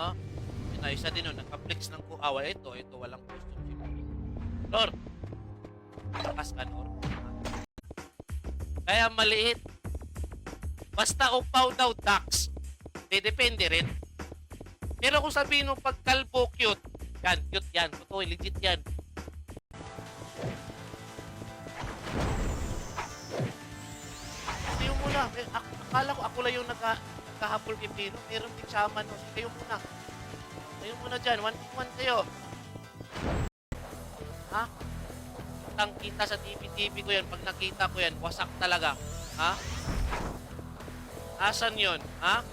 Ah, yun na, isa din nun. Nagka-flex ng kuawa. Ito, walang costume. Lord, lakas ka, Lord. Kaya maliit. Basta upaw daw, Dax. Depende rin. Pero kung sabihin mo pag kalbo, cute. Yan, cute yan. Totoo, legit yan. Kayo muna. Akala ko ako lang yung nagkahabol kay Pino. Meron din shaman. No? Kayo muna. Kayo muna dyan. 1-1 kayo. Ha? Kitang kita sa TV ko yan. Pag nakita ko yan, wasak talaga. Ha? Asan yun? Ha?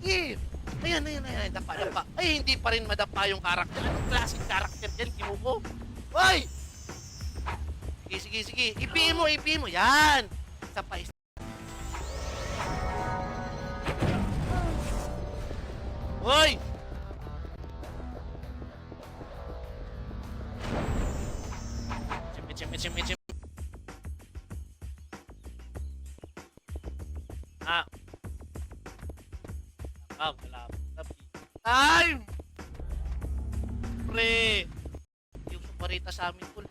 Eh, ayan, dapa. Ay, hindi pa rin madapa yung karakter. Anong klaseng karakter dyan, Kimuko? Hoy! Sige. Ipiin mo. Yan! Isa pa. Hoy! Simit. Ah. Wala. Time! Pre! Yung sumarita sa amin, cool.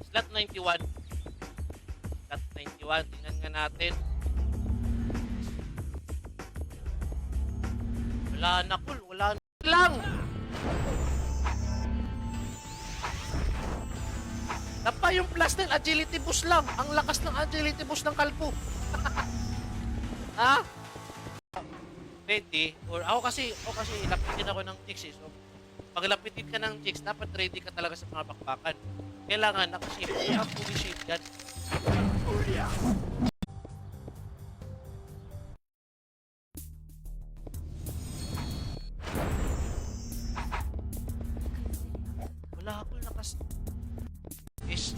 Slot 91. Tingnan nga natin. Wala na, cool. Wala na lang! Napa yung plus ng agility boost lang. Ang lakas ng agility boost ng kalbo. Ha? Ready? Or ako kasi lapitin ako ng chicks eh. So, pag lapitin ka ng chicks, dapat ready ka talaga sa mga bakbakan. Kailangan nakashift. Fully shift yan. Wala ako is.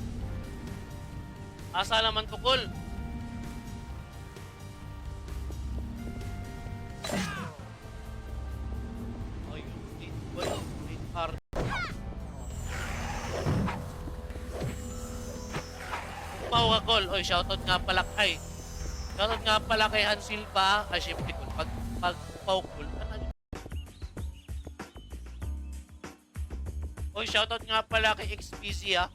Asa naman tukol? Upaw ka, Col. Oy, shoutout nga pala kay. Shoutout nga pala kay Han Silva. Ay, syempre, Col. Pag upaw, Col. Oy, shoutout nga pala kay XBZ, ah.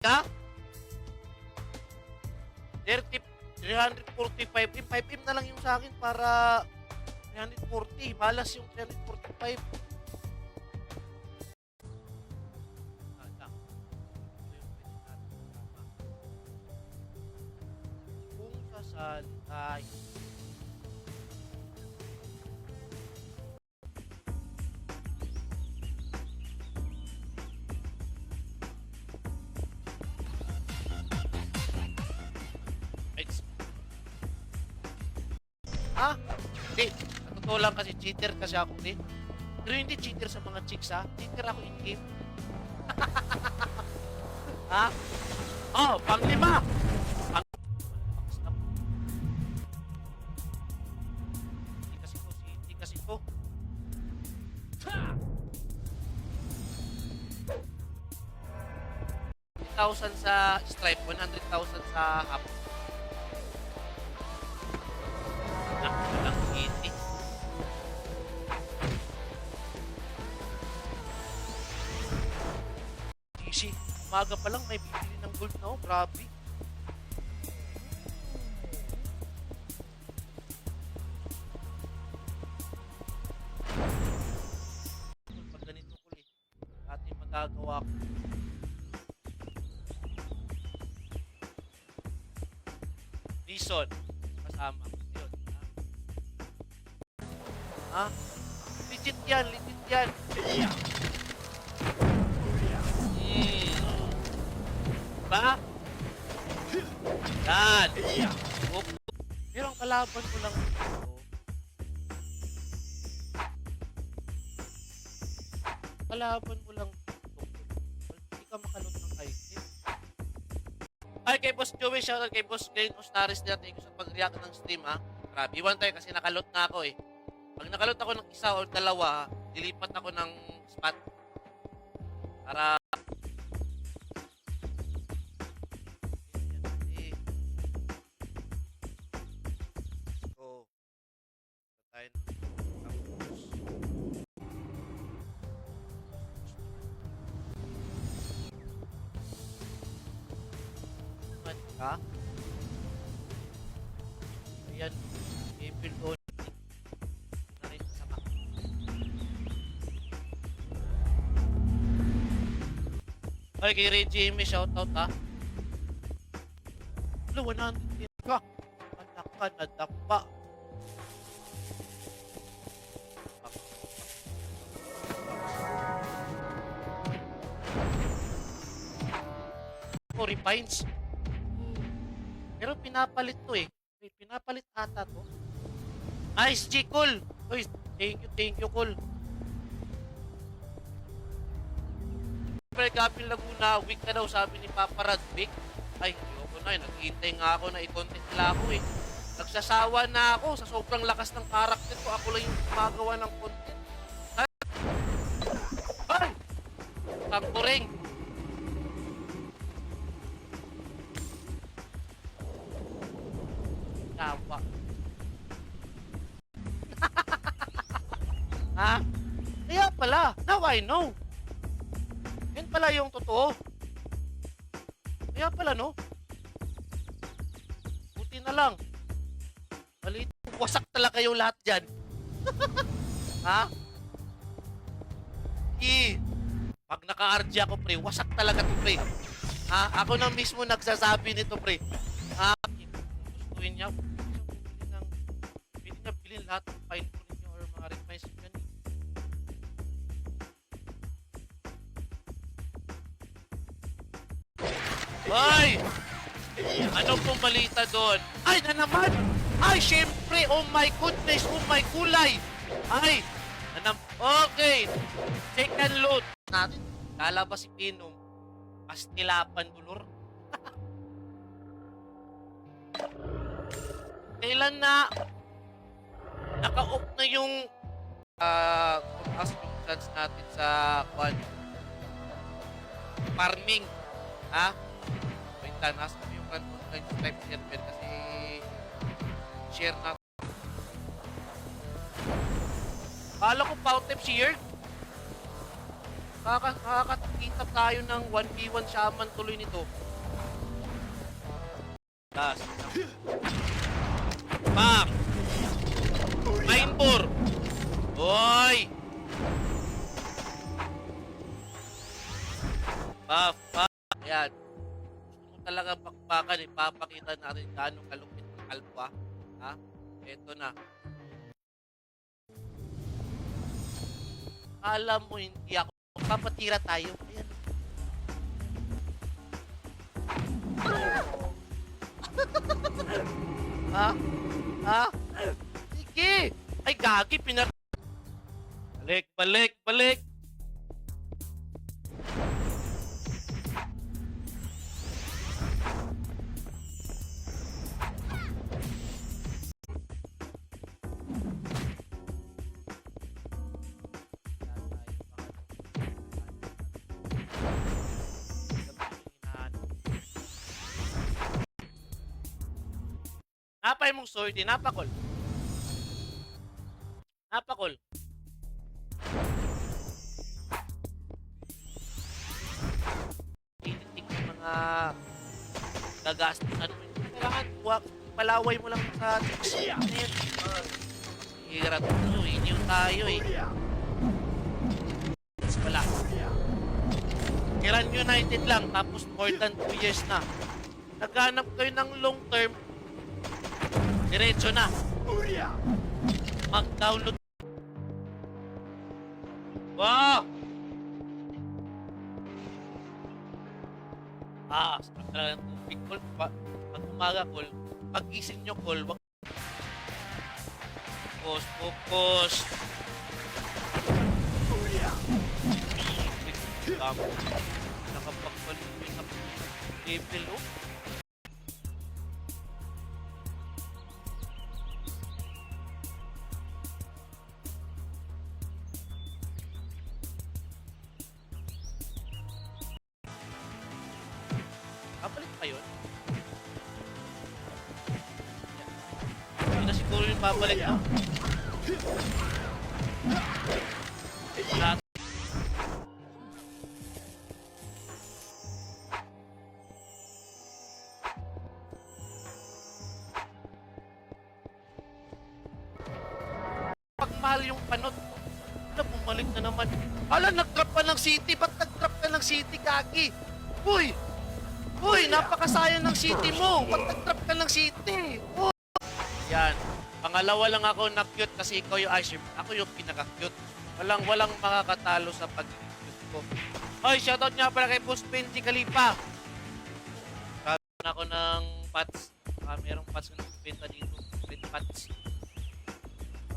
Ka? 345. 5M na lang yung sa akin para 340. Malas yung 345. Kung sasali tayo. Ha? Hindi. Totoo lang kasi cheater kasi ako, hindi. Pero hindi cheater sa mga chicks, ha? Cheater ako in-game. Ha? Oh, pang-5! Hindi kasi to. 100,000 sa stripe, 100,000 sa hap. Walang kitty. Easy. Umaga pa lang may bibili ng gold na, oh. Grabe. Pag ganito ulit, ating magagawa ko. Reason. Kasama. Ha? Legit yan. Ba? Yan. Pero ang kalaban ko lang ito. Kalaban mo lang ito. Hindi ka makalot ng item. Ay, kay Boss Joey, shoutout kay Boss Glenn Ostaris din. Thank you sa pag-react ng stream, ha. Grabe, iwan tayo kasi nakalot na ako, eh. Pag nakalot ako ng isa o dalawa, dilipat ako ng spot. Para... So, tayo tapos. Ha? Ayan, April on na rin sa map. Ay, kay Ray Jamie, shoutout ha. Wala, 100 ka. Anak ka, nadapa. Oh, refines. Pero pinapalit to eh. Wait, pinapalit ata to. Nice, G, cool. Uy, thank you, cool. Siyempre, Gapil Laguna, week na daw, sabi ni Papa Radvic. Ay, ayoko na eh. Naghihintay nga ako na i-content nila ako eh. Nagsasawa na ako sa sobrang lakas ng karakter ko. Ako lang yung gumagawa ng content. Ay! Tamboreng! Tawa. Ha? Kaya pala. Now I know. Yan pala yung totoo. Kaya pala, no? Buti na lang. Maliit. Wasak talaga kayo lahat dyan. Ha? Pag naka-RG ako, pre, wasak talaga to, pre. Ha? Ako na mismo nagsasabi nito, pre. Ha? Gustuin niya. Pwede niya bilhin lahat ng file ko ninyo or mga request nyo. Ay! Ano pong balita doon? Ay, na naman! Ay, syempre! Oh my goodness! Oh my kulay! Ay! Okay! Second load natin. Lalabas si Pinong. Pastilapan dulor. Kailan na naka-off na yung tumaas yung chance natin sa farming. Ha? Wait lang, nasa ko yung online subscribe server kasi share na. Kala ko Powtep share. Kakakita tayo ng 1v1 shaman tuloy nito. Last. Bang! Mindbore! Hoy! Buff. Ayan. Gusto mo talaga bakbakan, ipapakita natin gaano kalupit ng alpha. Ha? Eto na. Alam mo, hindi ako. Papatira tayo. Ayan. Ha? Ha? Sige! Ay, gagi, Balik! Napay mong sword, napakol. Tinitik ng mga gagastusan mo. Kailangan, palaway mo lang sa net. Hirap nyo, inyo tayo eh. Wala. Iran United lang, tapos more than 2 years na. Naghanap kayo ng long term, diretso na. Mag-download. Wow! Sarap talaga ng tubig, call. Pag umaga, call. Pag gising nyo, call. Wag... Focus. Nakapagpalit mo sa level, oh. Babalik pa yun. Hindi na siguro yung babalik, no? Lahat. Pagmahal yung panot. Ala, bumalik na naman. Ala, nag-drop pa ng city. Ba't nag-drop ka ng city, Kaki? Uy! Uy, napakasayang ng city mo. Ba't nag-drop ka ng city? Uy! Yan. Pangalawa lang ako na-cute kasi ikaw yung ice. Ako yung pinaka-cute. Walang makakatalo sa pag-cute ko. Hoy, shoutout nga pala kay Boss Benji Kalipa. Sabi na ako ng pats. Merong pats na nagbenta dito. Red pats.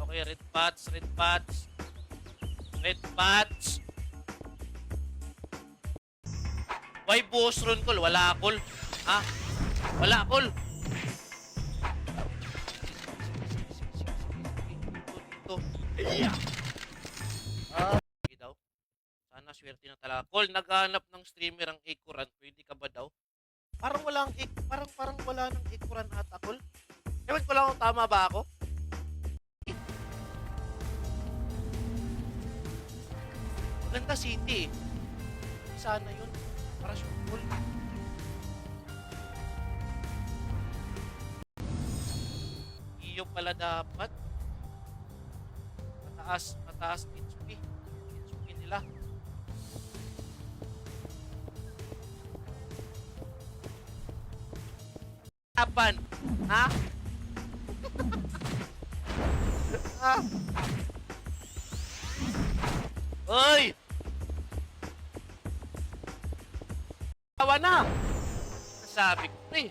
Okay, red pats, red pats. Red pats. Why boss ron call? Wala call. Ha? Wala call. Ito. Okay daw. Sana swerte na talaga. Call, naghahanap ng streamer ang Ikuran. Pwede ka ba daw? Parang wala ang parang wala ng Ikuran ata, Call. Ewan ko lang kung tama ba ako. Maganda city. Sana yun. Para sure cool. Iyo pala dapat. Mataas HP. HP nila. Apan. Ha? Ha? Oy! Tawa na! Sabi ko, pre.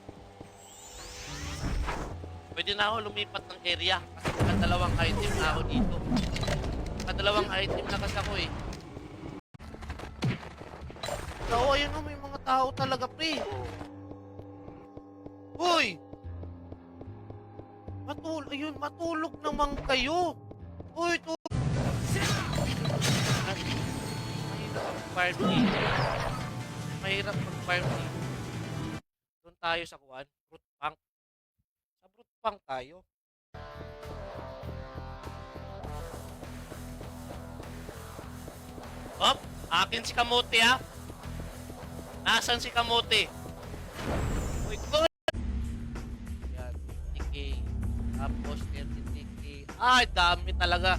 Pwede na ako lumipat ng area kasi nakadalawang item na ako dito. Nakadalawang item na kasi ako eh. So, ayun o, may mga tao talaga, pre. Uy! Matulog naman kayo. Uy, mahirap mag-farm dito. Doon tayo sa kuwan, fruit punk. Sa fruit punk tayo. Hop, akin si Kamote ha. Nasaan si Kamote? Uy, good. Yan, 30k. Tapos 30k. Ay, dami talaga.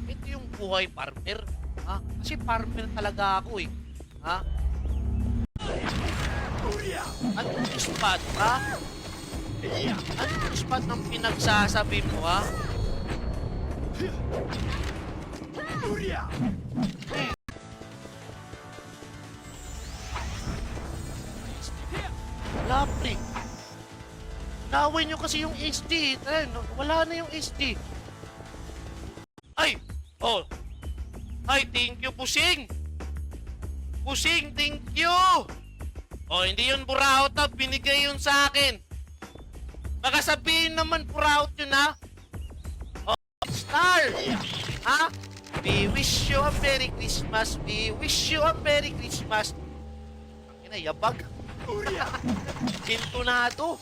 Ito yung buhay farmer. Ha? Kasi farmer talaga ako eh. Ha? Anong spot, ha? Anong spot ng pinagsasabi mo, ha? Wala, pre. Naway nyo kasi yung SD. Wala na yung SD. Ay! Oh! Ay, thank you, Pusing! Pusing, thank you! Oh, hindi yun buraot na. Binigay yun sa akin. Baka sabihin naman buraot yun, ha? Oh, Star! Ha? We wish you a Merry Christmas. We wish you a Merry Christmas. Ang inayabag. Sintonado.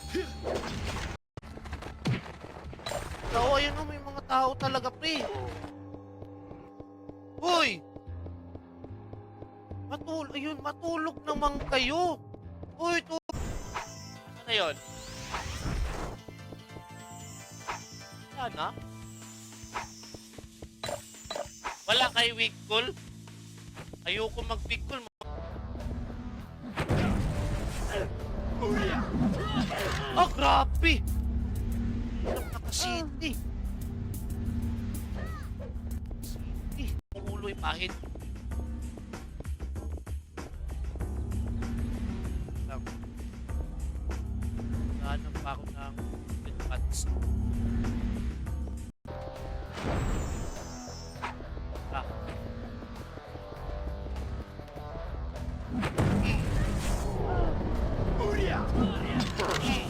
So, ayun o, may mga tao talaga, pre. Uy! Matulog naman kayo. Uy, ano na yun? Sana? Wala kay weak call? Ayoko mag-weak call. Oh, grabe! Naka-city. City. Uloy pahit. Nahanap pa ako ng pets.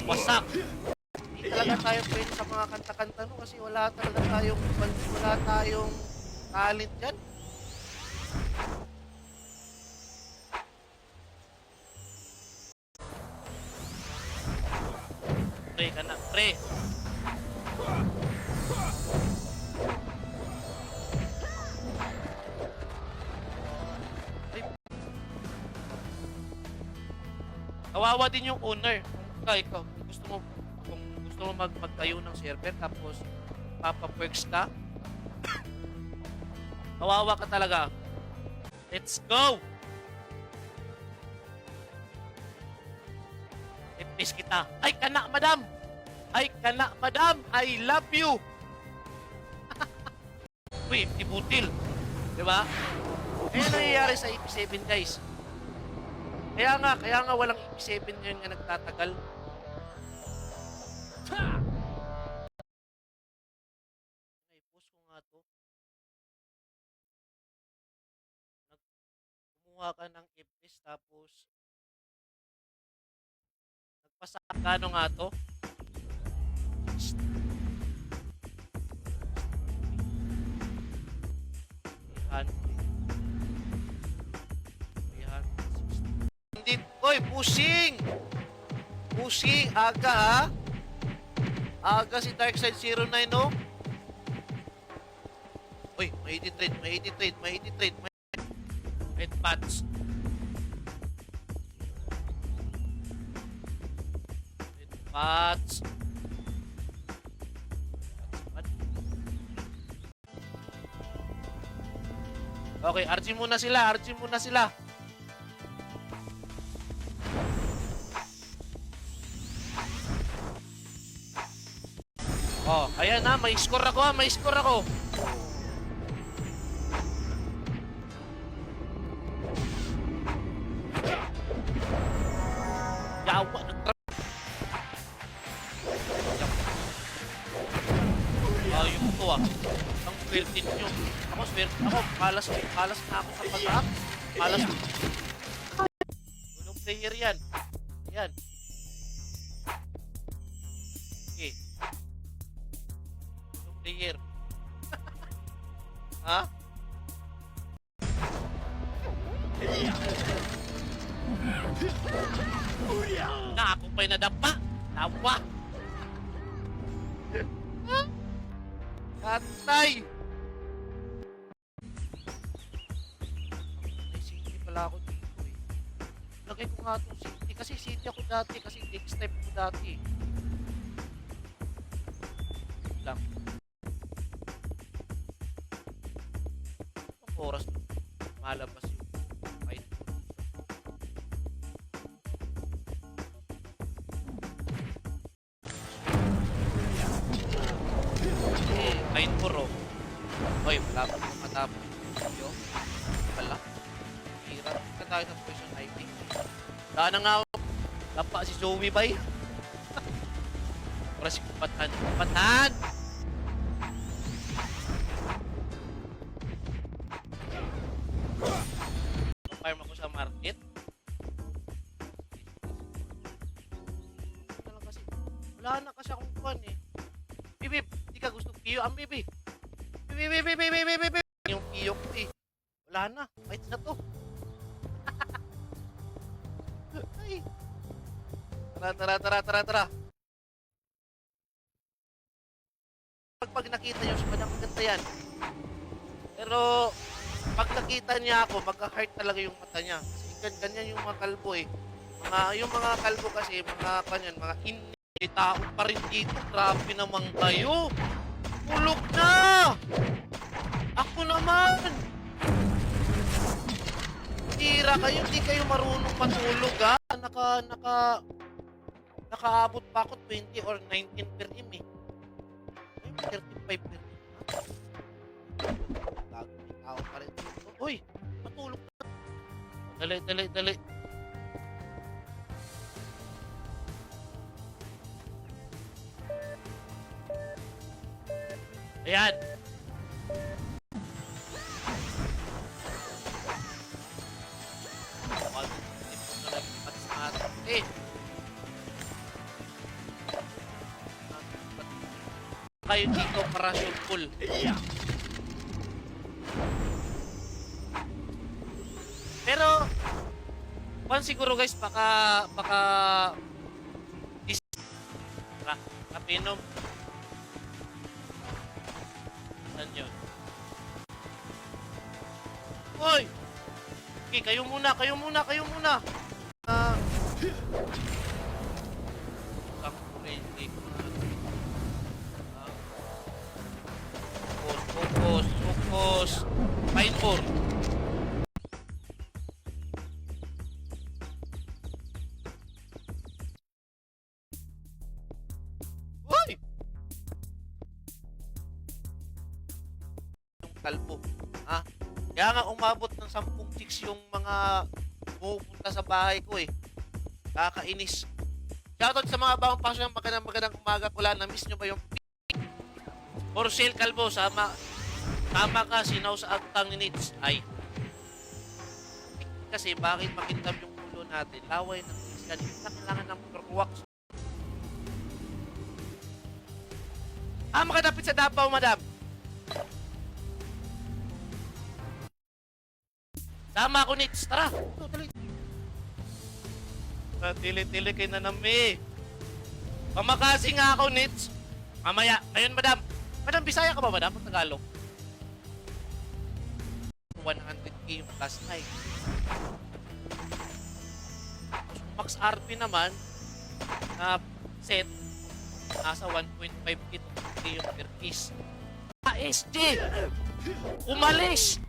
Wasak! Hindi talaga tayo pwede sa mga kanta-kanta no kasi wala tayong talent dyan. Pre ka na, pre. Ay. Kawawa din yung owner. Ikaw, kung gusto mo magtayo ng server tapos papaperks ka, kawawa ka talaga. Let's go! Ipis kita. Ay, kana, madam! Ay, kana, madam! I love you! Uy, ibutil. Diba? Kaya nangyayari sa EP7, guys. Kaya nga walang EP7 yun nga nagtatagal. Ha! Ay, post ko nga to. Kumuha ka ng ipis tapos nagpasakano nga to. Hindi, oy, pushing! Pushing, aga ha? Aga si Darkside 09, no? Uy, may 80 trade. Red Pats. Red Pats. Okay, RG muna sila. Oh, ayan na, may score ako. Yawa, ayun to ah. Ang swerte nyo. Ako, malas na ako sa pag-up. Malas na. Unong player yan. Ayan. Okay. Unong player. Ha? Na ako pa'y nadapa. Tawa. Katay. May city pala ako dito eh. Lagay ko nga itong city. Kasi city ako dati. Kasi next step ko dati. Lang. Ang oras malabas yung fight. Kain puro. Hoy, malapit mo matapos. Yo. Wala. Hirap ka tayo sa poison ivy. Daan na nga ako. Lapa si Zoe bay. Para si Kupatan. Kupatan! Farm ako sa market. Wala na kasi akong kuhan eh. Bibib, di ka gusto piyo ang bibi. Bibib. Yung piyo ko eh. Wala na, fight na to. Ay. Tara. Pag nakita nyo siya, maganda yan. Pero, pag nakita niya ako, magka-heart talaga yung mata niya. Kasi ganyan yung mga kalbo eh. Yung mga kalbo kasi, mga tao pa rin dito. Grabe naman kayo. Tulog na! Ako naman! Tira kayo, hindi kayo marunong matulog ha. Nakaabot pa ako 20 or 19 per him eh. Ay, 35 per him ha. Gago, may tao pa rin dito. Uy, matulog na. Dali. Ayan. Kayo dito para full. Pero siguro guys baka Pinom. Saan yun? Hoy! Okay, kayo muna. Focus. Fine ore. Hoy! Yung kalbo. Ha? Kaya nga umabot ng 10 chicks yung mga pumupunta sa bahay ko eh. Kakainis. Shoutout sa mga bagong pasok ng magandang umaga ko lang. Na-miss nyo ba yung for sale kalbo? Tama ka, sinaw sa agtang ni Nits. Ay. Kasi bakit makintab yung ulo natin? Laway ng iskan. Kailangan ng wax. Makadapit sa Davao, madam. Tama ako, Nits. Tara. Tili-tili kayo na nami. Pamakasi nga ako, Nits. Mamaya. Ngayon, madam. Madam, Bisaya ka ba, madam? Pag Tagalog. 100k yung plus 9. Max RP naman na set nasa 1.5k to 2k yung per piece. SG! Umalis!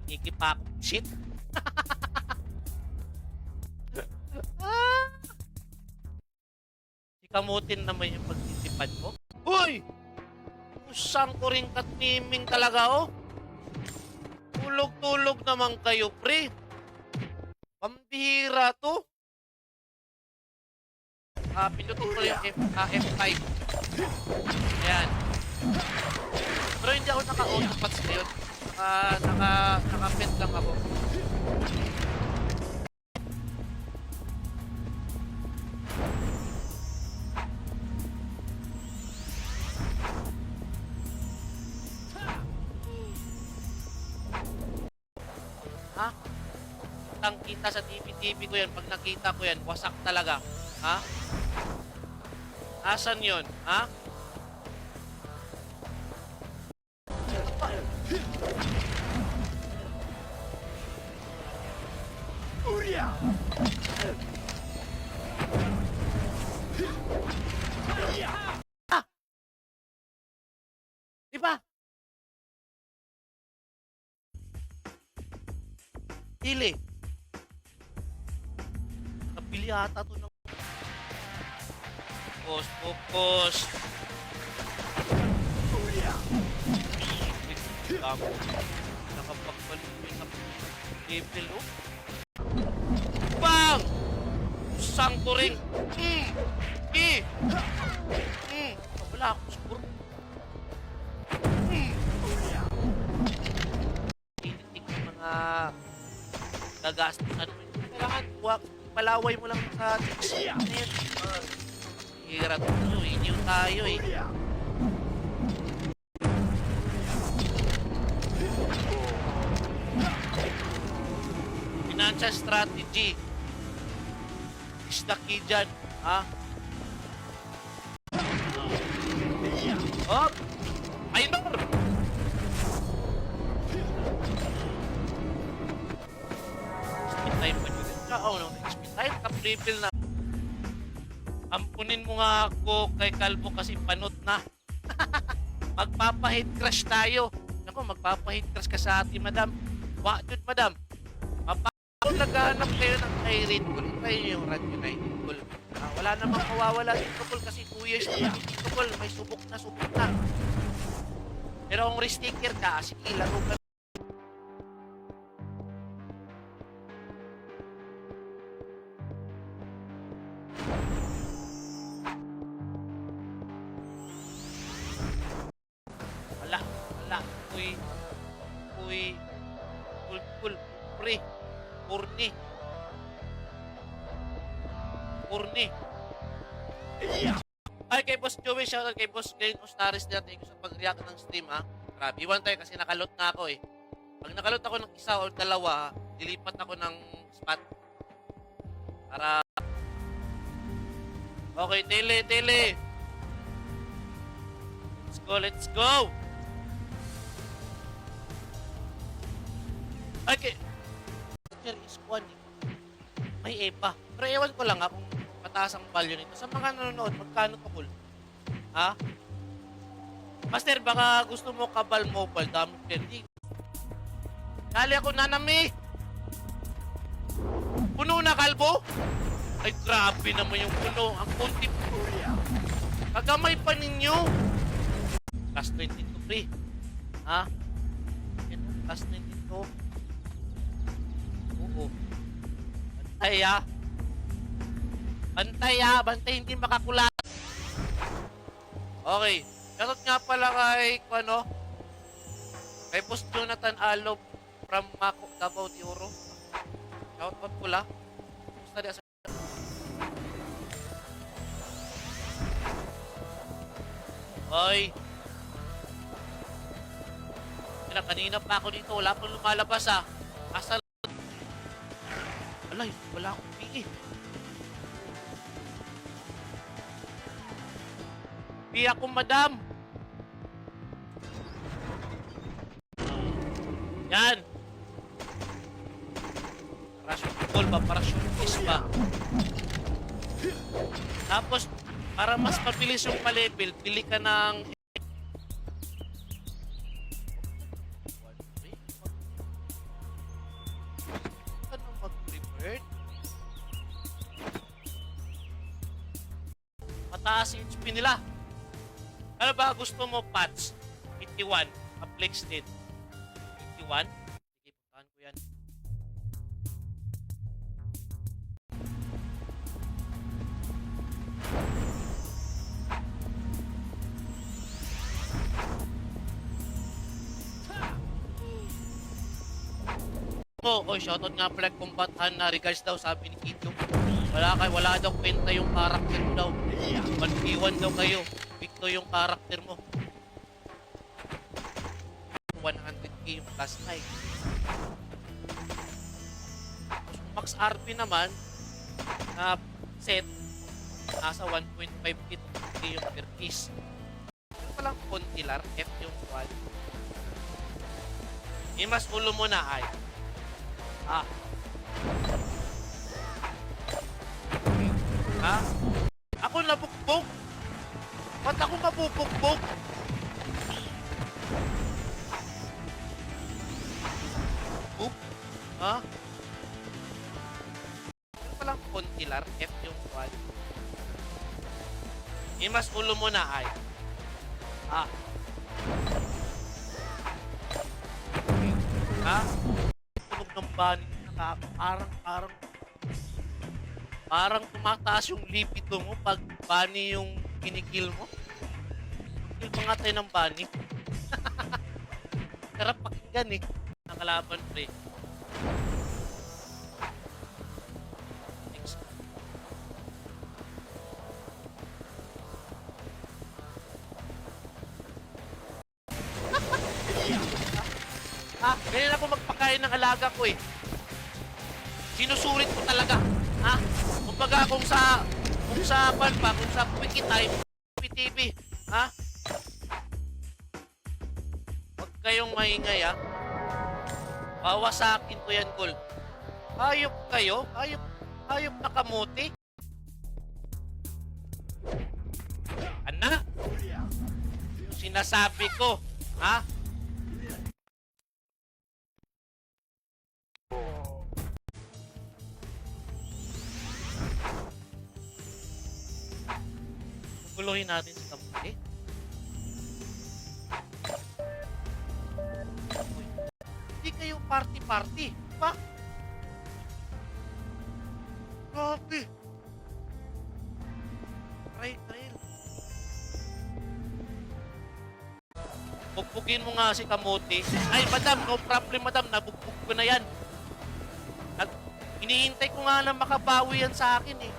Ikipak. Shit! Ikamutin naman yung pagtitipan ko. Uy! Usang ko rin katmiming talaga, oh. Tulog-tulog naman kayo, pre. Pambihira to. Pinutin ko yung F5. Ayan. Pero hindi ako naka-autopats ngayon. Naka-pet lang ako. Ha? Kitang kita sa TV ko yan. Pag nakita ko yan, wasak talaga. Ha? Asan yun? Ha? Ah! Diba? Dili. Nabili ata to ng focus. Nakapagpalumin na level, oh. Bang! Usang ko rin. Wala ako siguro. Tinitik ng mga gagastusan mo. Kailangan palaway mo lang sa net. Hirap tayo, inyo tayo eh. Financial strategy is the key dyan, ha? Oh! Minor! Speed time pa nyo rin. No. Speed time, cap-level na. Ampunin mo nga ako kay Kalbo kasi panot na. Magpapa-head crush tayo. Naku, magpapa-head crush ka sa atin, madam. Wakit, madam. Kung naghahanap kayo ng Irene Cool, try nyo yung radyo na Irene Cool. Wala namang mawawala dito Cool kasi 2 years na dito Cool. May subok na. Pero kung re-sticker ka, sige, laro ka. Wala. Uy. Cool. Pre. Purni. Ay, kay Boss Joey, shoutout kay Boss Glenn Ostaris na thank you sa pag-react ng stream, ha. Grabe, iwan tayo kasi nakalot na ako, eh. Pag nakalot ako ng isa o dalawa, dilipat ako ng spot para Okay, tele, tele. Let's go, let's go. Okay. Here is one. May EPA. Pero ewan ko lang kung mataas ang value nito. Sa mga nanonood, magkano to, Cool? Ha? Master, baka gusto mo Kabal Mobile. Dami pwede. Dali ako, Nanami. Puno na, kalbo? Ay, grabe naman yung puno. Ang kunti po. Kagamay pa ninyo. Plus 22, pre. Ha? Ito, plus 22. Oo. Bantay, ha? Bantay, ha? Bantay, hindi makakulat. Okay. Shoutout nga pala kay, ano? Kay Boss Jonathan Alob from Mako, Davao de Oro. Shoutout pula. Gusto na sa... Oy. Kanina pa ako dito. Wala pang lumalabas, ha. Asal... Alay, wala akong PE. PE ako, madam. Yan. Parachute ball ba? Parachute kiss ba? Tapos, para mas mabilis yung pa-level, pili ka ng... Ano mag-revert? Mataas yung HP nila. Ano ba gusto mo, Pats? 81. Aplex din. 81? Sige, puntahan ko yan. Oy, shoutout nga pala kumbatan na regards daw, sabi ni Kito. Wala daw kwenta yung karakter mo daw. 1v1 daw kayo. Victo yung karakter mo. 100k yung plus 5. Max RP naman na set nasa 1.5k to 2k yung per piece. Ano palang kontilar? F yung 1. Imas ulo mo na ay. Ah. Ha? Ako nabugbog? Ba't ako mabubugbog? Boop? Ha? Ano palang kontilar? F yung 1. Imas ulo mo na ay. Ah. Ha? Tunog ng bani na parang tumataas yung libido mo pag bani yung kinikil mo. Kill pa nga tayo ng bani. Sarap pakinggan eh. Nakalaban, pre. Next. Ganyan ako magpakain ng alaga ko eh. Sinusulit ko talaga. Ha? Kumbaga kung sa Quickie Time, TV, ha? Huwag kayong maingay, ha? Bawasakin ko yan, Col. Hayop kayo? Hayop na kamuti? Ana? Yung sinasabi ko, ha? Guluhin natin sa kamuti. Hindi kayo party-party. Pa? Grabe. Trail. Bugbugin mo nga si kamuti. Ay, madam, no problem, madam. Nabugbog ko na yan. Hinihintay ko nga na makabawi yan sa akin eh.